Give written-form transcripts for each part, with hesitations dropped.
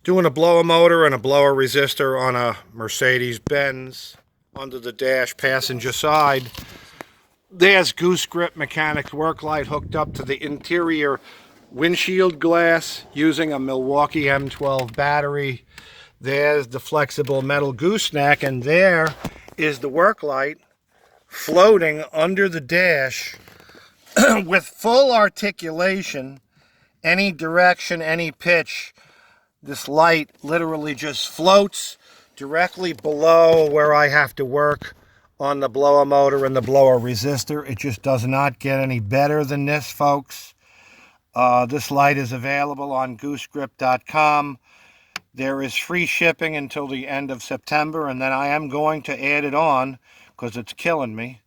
Doing a blower motor and a blower resistor on a Mercedes Benz under the dash passenger side. There's Goose-Grip mechanics Worklight hooked up to the interior windshield glass using a Milwaukee M12 battery. There's the flexible metal gooseneck, and there is the Worklight floating under the dash with full articulation, any direction, any pitch. This light literally just floats directly below where I have to work on the blower motor and the blower resistor. It just does not get any better than this, folks. This light is available on Goose-Grip.com. There is free shipping until the end of September, and then I am going to add it on because it's killing me.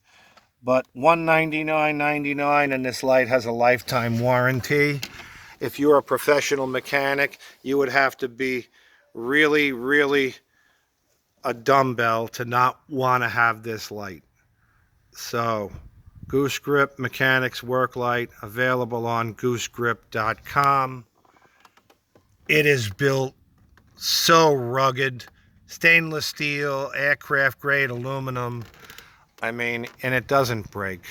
But $199.99, and this light has a lifetime warranty. If you're a professional mechanic, you would have to be really a dumbbell to not want to have this light. So, Goose-Grip Mechanics Worklight, available on Goose-Grip.com. It is built so rugged, stainless steel, aircraft grade aluminum. I mean, and it doesn't break.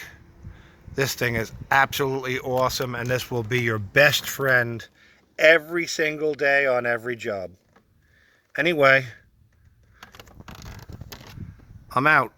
This thing is absolutely awesome, and this will be your best friend every single day on every job. Anyway, I'm out.